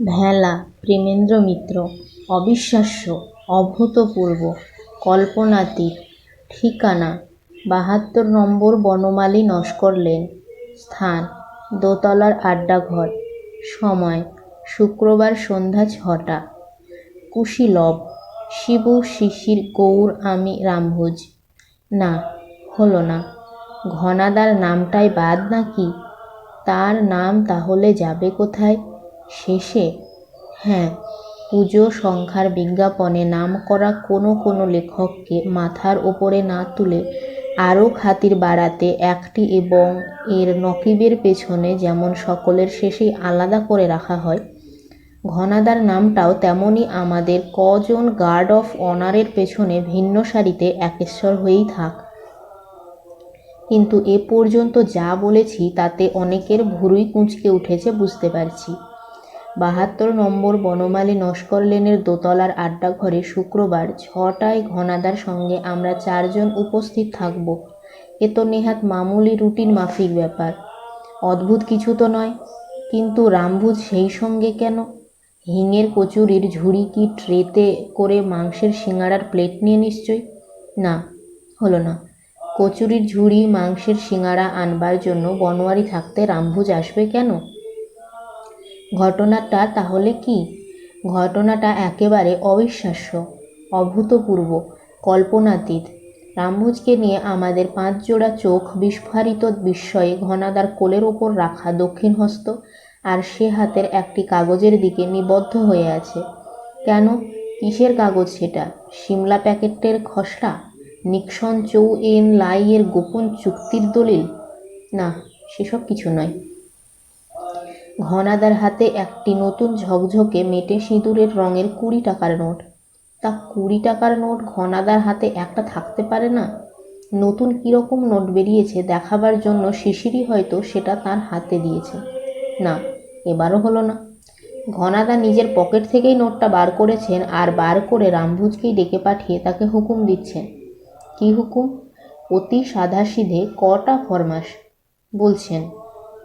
ভেলা, প্রেমেন্দ্র মিত্র। অবিশ্বাস্য, অভূতপূর্ব, কল্পনাতীত। ঠিকানা: ৭২ নম্বর বনমালী নস্কর লেন। স্থান: দোতলার আড্ডাঘর। সময়: শুক্রবার সন্ধ্যা ৬টা। কুশীলব: শিবু, শিশির, গৌর, আমি, রামভোজ। না, হলো না। ঘনাদার নামটাই বাদ নাকি? তার নাম তাহলে যাবে কোথায়? শেষে? হ্যাঁ, পুজো সংখ্যার বিজ্ঞাপনে নামকরা কোনো লেখককে মাথার ওপরে না তুলে আরও খাতির বাড়াতে একটি এবং এর নকিবের পেছনে যেমন সকলের শেষেই আলাদা করে রাখা হয়, ঘনাদার নামটাও তেমনি আমাদের কজন গার্ড অফ অনারের পেছনে ভিন্ন সারিতে একেশ্বর হয়েই থাক। কিন্তু এ পর্যন্ত যা বলেছি তাতে অনেকের ভুরুই কুঁচকে উঠেছে বুঝতে পারছি। ৭২ নম্বর বনমালী নস্কর লেনের দোতলার আড্ডাঘরে শুক্রবার ৬টায় ঘনাদার সঙ্গে আমরা ৪ জন উপস্থিত থাকব। এ তো নেহাত মামুলি রুটিন মাফিক ব্যাপার, অদ্ভুত কিছু তো নয়। কিন্তু রামভোজ সেই সঙ্গে কেন? হিঙের কচুরির ঝুড়ি কি ট্রেতে করে মাংসের সিঙাড়ার প্লেট নিয়ে নিশ্চয়? না, হলো না। কচুরির ঝুড়ি, মাংসের সিঙাড়া আনবার জন্য বনোয়ারি থাকতে রামভোজ আসবে কেন? ঘটনাটা তাহলে কি? ঘটনাটা একেবারে অবিশ্বাস্য, অভূতপূর্ব, কল্পনাতীত। রামভোজকে নিয়ে আমাদের ৫ জোড়া চোখ বিস্ফারিত বিস্ময়ে ঘনাদার কোলের ওপর রাখা দক্ষিণহস্ত আর সে হাতের একটি কাগজের দিকে নিবদ্ধ হয়ে আছে। কেন? কিসের কাগজ সেটা? সিমলা প্যাকেটের খসড়া? নিক্সন চৌ এন লাই এর গোপন চুক্তির দলিল? না, সেসব কিছু নয়। ঘনাদার হাতে একটি নতুন ঝকঝকে মেটে সিঁদুরের রঙের ২০ টাকার নোট। তা ২০ টাকার নোট ঘনাদার হাতে একটা থাকতে পারে না? নতুন কীরকম নোট বেরিয়েছে দেখাবার জন্য শিশিরই হয়তো সেটা তার হাতে দিয়েছে। না, এবারও হলো না। ঘনাদা নিজের পকেট থেকেই নোটটা বার করেছেন আর বার করে রামভোজকেই ডেকে পাঠিয়ে তাকে হুকুম দিচ্ছেন। কি হুকুম? অতি সাধাসিধে কটা ফরমাস। বলছেন,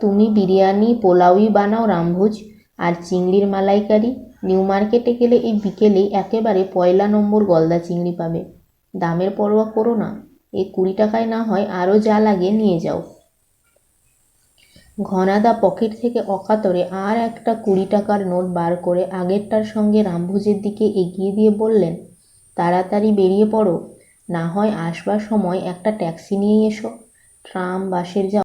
তুমি বিরিয়ানি পোলাওই বানাও রামভোজ, আর চিংড়ির মালাইকারি। নিউ মার্কেটে গেলে এই বিকেলেই একেবারে ১লা নম্বর গলদা চিংড়ি পাবে। দামের পরোয়া করো না, এই ২০ টাকায় না হয় আরও যা লাগে নিয়ে যাও। ঘনাদা পকেট থেকে অকাতরে আর একটা ২০ টাকার নোট বার করে আগেরটার সঙ্গে রামভোজের দিকে এগিয়ে দিয়ে বললেন, তাড়াতাড়ি বেরিয়ে পড়ো, না হয় আসবার সময় একটা ট্যাক্সি নিয়ে এসো। ট্রাম, বাসের যা